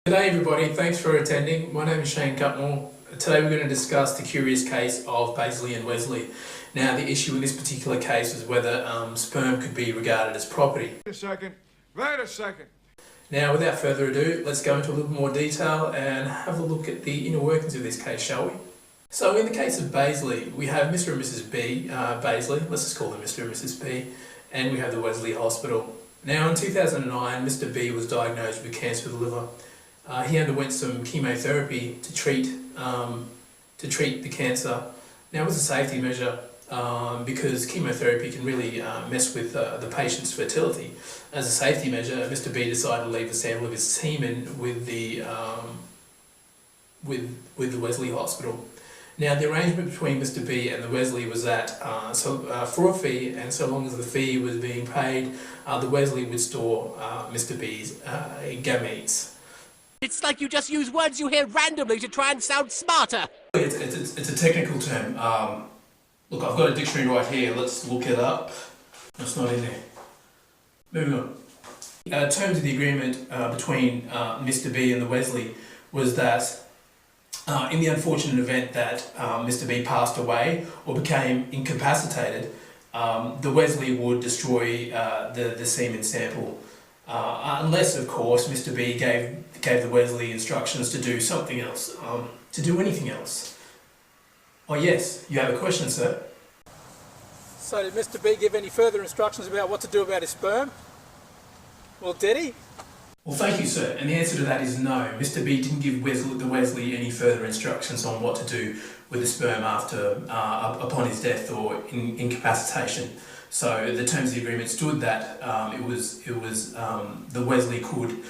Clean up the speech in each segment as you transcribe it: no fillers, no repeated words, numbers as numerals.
G'day everybody, thanks for attending. My name is Cutmore. Today we're going to discuss the curious case of Bazley and Wesley. Now the issue in this particular case was whether sperm could be regarded as property. Wait a second. Now without further ado, let's go into a little more detail and have a look at the inner workings of this case, shall we? So in the case of Bazley, we have Mr. and Mrs. B, Bazley, let's just call them Mr. and Mrs. B, and we have the Wesley Hospital. Now in 2009, Mr. B was diagnosed with cancer of the liver. He underwent some chemotherapy to treat the cancer. Now it was a safety measure because chemotherapy can really mess with the patient's fertility. As a safety measure, Mr. B decided to leave a sample of his semen with the Wesley Hospital. Now the arrangement between Mr. B and the Wesley was that for a fee, and so long as the fee was being paid, the Wesley would store Mr. B's gametes. It's like you just use words you hear randomly to try and sound smarter. It's a technical term. Look, I've got a dictionary right here. Let's look it up. It's not in there. Moving on. Terms of the agreement between Mr. B and the Wesley was that in the unfortunate event that Mr. B passed away or became incapacitated, the Wesley would destroy the semen sample. Unless, of course, Mr. B gave the Wesley instructions to do something else, to do anything else. Oh yes, you have a question, sir? So did Mr. B give any further instructions about what to do about his sperm? Well, did he? Well, thank you, sir. And the answer to that is no. Mr. B didn't give the Wesley any further instructions on what to do with the sperm after, upon his death or incapacitation. So the terms of the agreement stood that it was the Wesley could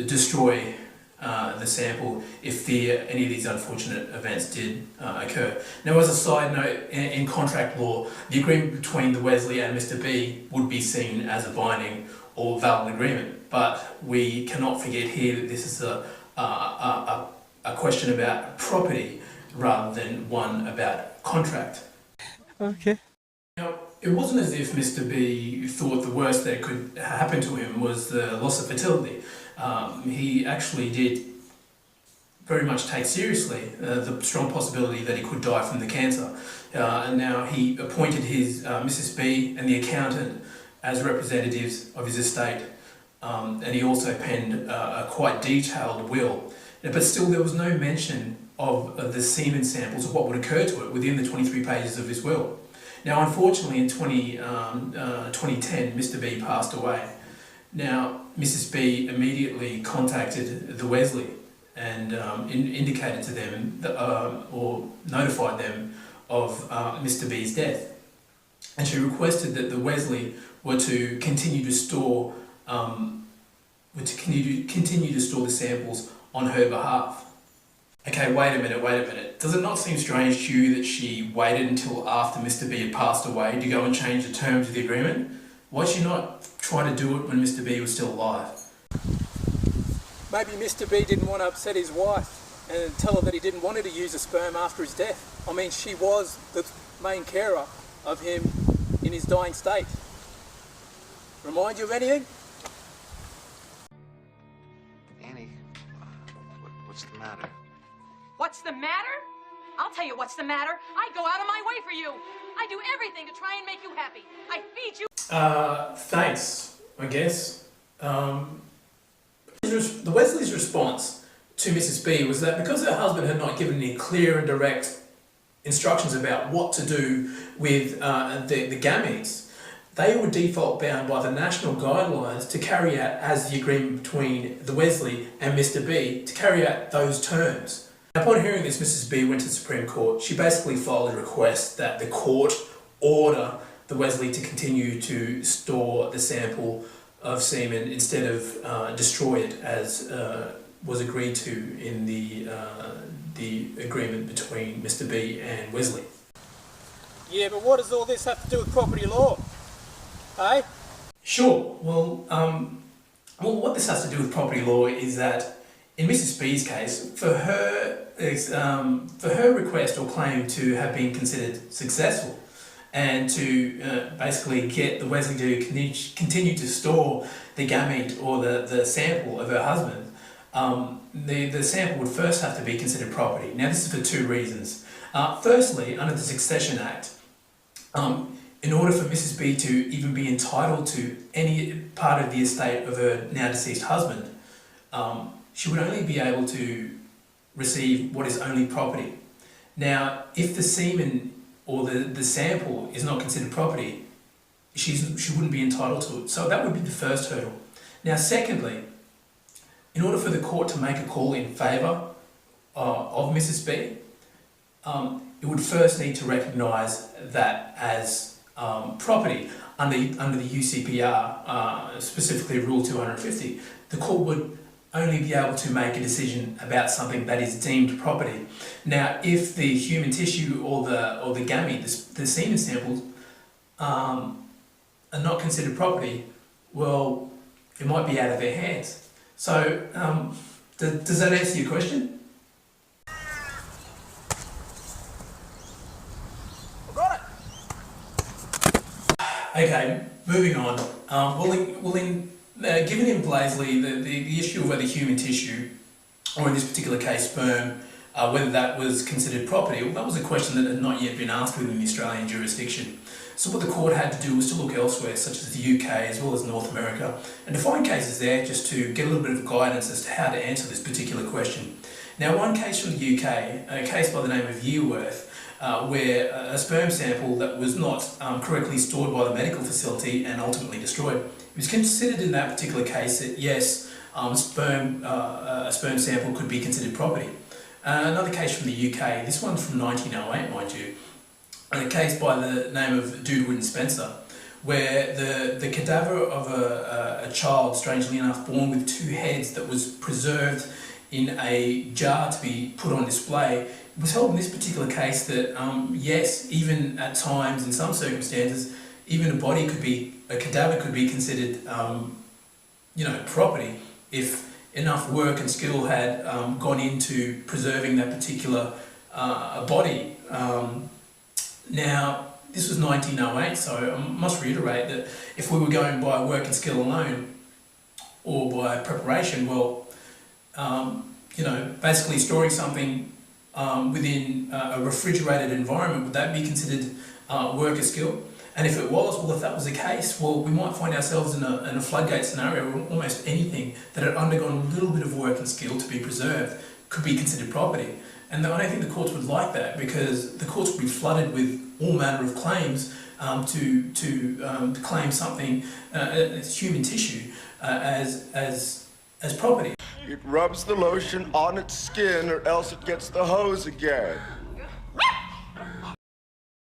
destroy the sample if any of these unfortunate events did occur. Now, as a side note, in contract law, the agreement between the Wesley and Mr. B would be seen as a binding or valid agreement, but we cannot forget here that this is a question about property rather than one about contract. Okay. Now, it wasn't as if Mr. B thought the worst that could happen to him was the loss of fertility. He actually did very much take seriously the strong possibility that he could die from the cancer. And now he appointed his Mrs. B and the accountant as representatives of his estate. And he also penned a quite detailed will. But still there was no mention of the semen samples or what would occur to it within the 23 pages of his will. Now, unfortunately, in 2010, Mr. B passed away. Now, Mrs. B immediately contacted the Wesley and indicated to them, or notified them of Mr. B's death. And she requested that the Wesley were to continue to store, the samples on her behalf. Okay, wait a minute. Does it not seem strange to you that she waited until after Mr. B had passed away to go and change the terms of the agreement? Why did she not try to do it when Mr. B was still alive? Maybe Mr. B didn't want to upset his wife and tell her that he didn't want her to use the sperm after his death. I mean, she was the main carer of him in his dying state. Remind you of anything? Annie, what's the matter? What's the matter? I'll tell you what's the matter. I go out of my way for you. I do everything to try and make you happy. I feed you. Thanks, I guess. The Wesley's response to Mrs. B was that because her husband had not given any clear and direct instructions about what to do with the gametes, they were default bound by the national guidelines to carry out, as the agreement between the Wesley and Mr. B, to carry out those terms. Upon hearing this, Mrs. B went to the Supreme Court. She basically filed a request that the court order the Wesley to continue to store the sample of semen instead of destroy it, as was agreed to in the agreement between Mr. B and Wesley. Yeah, but what does all this have to do with property law? Eh? Sure. Well, what this has to do with property law is that in Mrs. B's case, for her request or claim to have been considered successful and to basically get the Wesley to continue to store the gamete or the sample of her husband, the sample would first have to be considered property. Now this is for two reasons. Firstly, under the Succession Act, in order for Mrs. B to even be entitled to any part of the estate of her now deceased husband, she would only be able to receive what is only property. Now, if the semen or the sample is not considered property, she wouldn't be entitled to it. So that would be the first hurdle. Now, secondly, in order for the court to make a call in favour of Mrs. B, it would first need to recognise that as property under the UCPR, specifically Rule 250. The court would only be able to make a decision about something that is deemed property. Now, if the human tissue or the gamete, the semen samples, are not considered property, well, it might be out of their hands. So, does that answer your question? Okay, moving on. Given in Bazley, the issue of whether human tissue, or in this particular case sperm, whether that was considered property, well, that was a question that had not yet been asked within the Australian jurisdiction. So what the court had to do was to look elsewhere, such as the UK as well as North America, and to find cases there just to get a little bit of guidance as to how to answer this particular question. Now, one case from the UK, a case by the name of Yearworth, where a sperm sample that was not correctly stored by the medical facility and ultimately destroyed, it was considered in that particular case that yes, a sperm sample could be considered property. Another case from the UK, this one's from 1908, mind you, a case by the name of Dudewood and Spencer, where the cadaver of a child, strangely enough, born with two heads that was preserved in a jar to be put on display. It was held in this particular case that yes, even at times, in some circumstances, even a cadaver could be considered, property if enough work and skill had gone into preserving that particular body. Now, this was 1908, so I must reiterate that if we were going by work and skill alone, or by preparation, well, basically storing something within a refrigerated environment, would that be considered work or skill? And if it was, well, if that was the case, well, we might find ourselves in a floodgate scenario where almost anything that had undergone a little bit of work and skill to be preserved could be considered property. And I don't think the courts would like that, because the courts would be flooded with all manner of claims to claim something as human tissue as property. It rubs the lotion on its skin, or else it gets the hose again.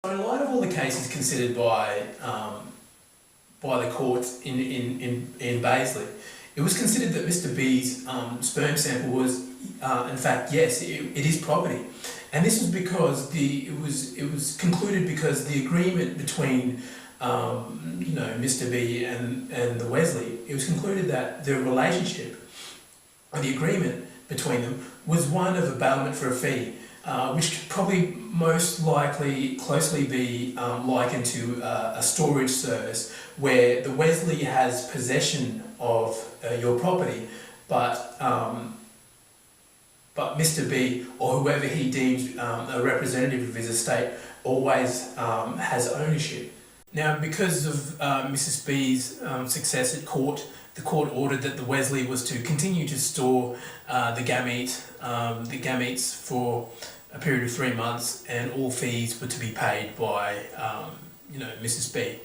In light of all the cases considered by the courts in Bazley, it was considered that Mr. B's sperm sample was, in fact, yes, it is property, and this was because it was concluded because the agreement between Mr. B and the Wesley, it was concluded that the relationship, or the agreement between them, was one of a bailment for a fee, which could probably most likely closely be likened to a storage service where the Wesley has possession of your property, but Mr. B, or whoever he deems a representative of his estate, always has ownership. Now, because of Mrs. B's success at court, the court ordered that the Wesley was to continue to store the gametes for a period of 3 months, and all fees were to be paid by Mrs. B.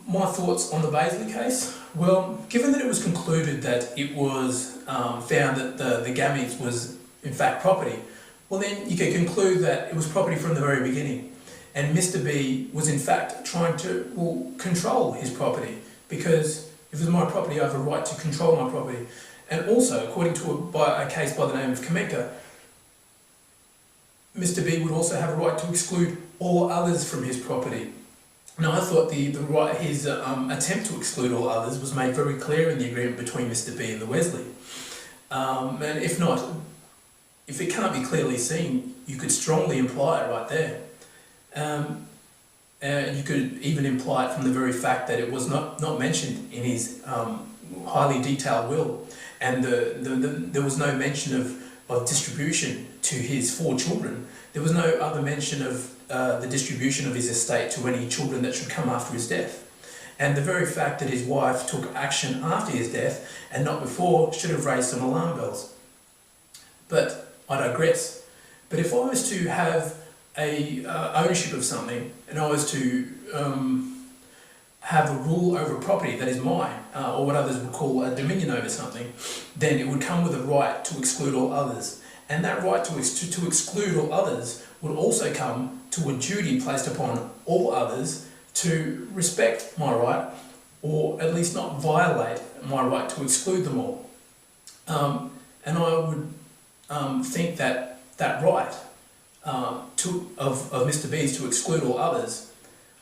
My thoughts on the Bazley case? Well, given that it was concluded that it was found that the gametes was in fact property, well then you can conclude that it was property from the very beginning, and Mr. B was in fact trying to control his property, because if it's my property, I have a right to control my property. And also, according to a case by the name of Cutmore, Mr. B would also have a right to exclude all others from his property. Now, I thought his attempt to exclude all others was made very clear in the agreement between Mr. B and the Wesley. And if not, if it can't be clearly seen, you could strongly imply it right there. You could even imply it from the very fact that it was not mentioned in his highly detailed will. and there was no mention of distribution to his 4 children. There was no other mention of the distribution of his estate to any children that should come after his death. And the very fact that his wife took action after his death and not before should have raised some alarm bells. But I digress. But if I was to have a ownership of something, and I was to have a rule over a property that is mine, or what others would call a dominion over something, then it would come with a right to exclude all others. And that right to exclude all others would also come to a duty placed upon all others to respect my right, or at least not violate my right to exclude them all. And I would think that that right of Mr. B's to exclude all others,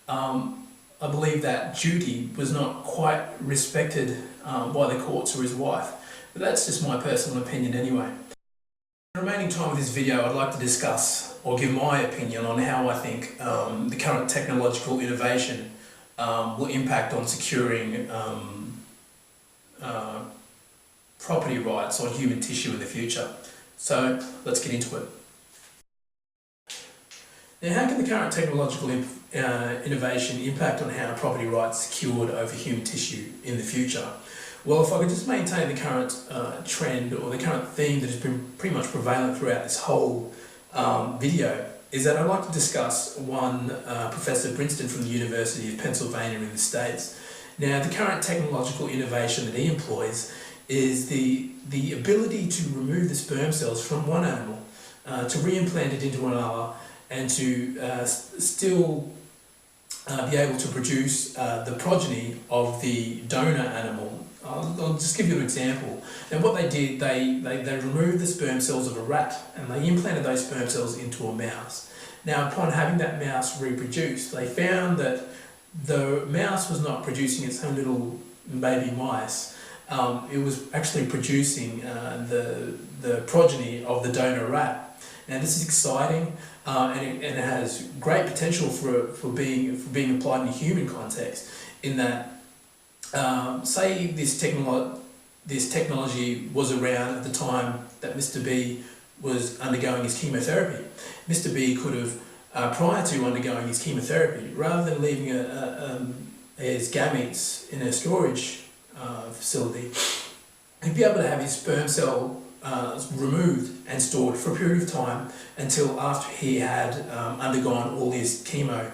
I believe that duty was not quite respected by the courts or his wife. But that's just my personal opinion anyway. In the remaining time of this video, I'd like to discuss or give my opinion on how I think the current technological innovation will impact on securing property rights on human tissue in the future. So let's get into it. Now, how can the current technological innovation impact on how property rights are secured over human tissue in the future? Well, if I could just maintain the current trend or the current theme that has been pretty much prevalent throughout this whole video, is that I'd like to discuss one Professor Princeton from the University of Pennsylvania in the States. Now, the current technological innovation that he employs is the ability to remove the sperm cells from one animal, to reimplant it into another, and to still be able to produce the progeny of the donor animal. I'll just give you an example. And what they did, they removed the sperm cells of a rat and they implanted those sperm cells into a mouse. Now, upon having that mouse reproduce, they found that the mouse was not producing its own little baby mice. It was actually producing the progeny of the donor rat. Now, this is exciting, and it has great potential for being applied in a human context, in that say this technology was around at the time that Mr. B was undergoing his chemotherapy. Mr. B could have, prior to undergoing his chemotherapy, rather than leaving his gametes in a storage facility, he'd be able to have his sperm cell removed and stored for a period of time until after he had undergone all his chemo.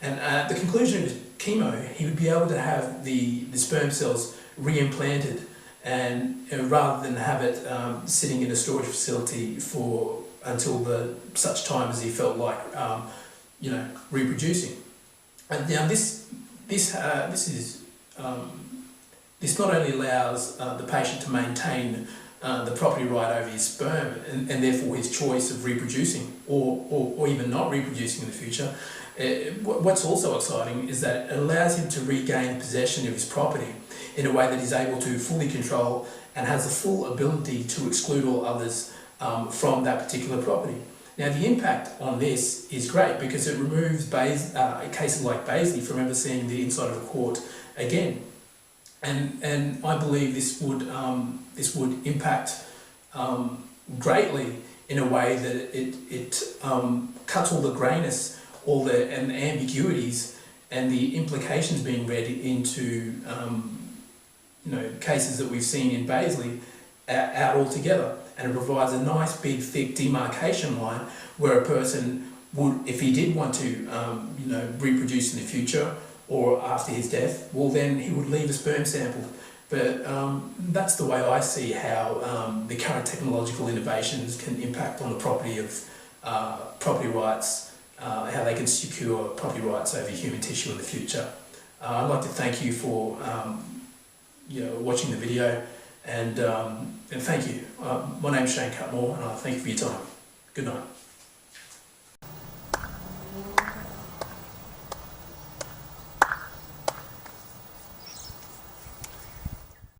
And at the conclusion of his chemo, he would be able to have the sperm cells reimplanted, and rather than have it sitting in a storage facility for until such time as he felt like reproducing. And now this not only allows the patient to maintain the property right over his sperm and therefore his choice of reproducing or even not reproducing in the future. What's also exciting is that it allows him to regain possession of his property in a way that he's able to fully control and has the full ability to exclude all others from that particular property. Now, the impact on this is great because it removes cases like Bazley from ever seeing the inside of a court again. And I believe this would impact greatly in a way that it cuts all the greyness, and the ambiguities and the implications being read into cases that we've seen in Bazley out altogether, and it provides a nice big thick demarcation line where a person would, if he did want to reproduce in the future or after his death, well, then he would leave a sperm sample. But that's the way I see how the current technological innovations can impact on the property rights, how they can secure property rights over human tissue in the future. I'd like to thank you for watching the video, and thank you. My name's Cutmore, and I thank you for your time. Good night.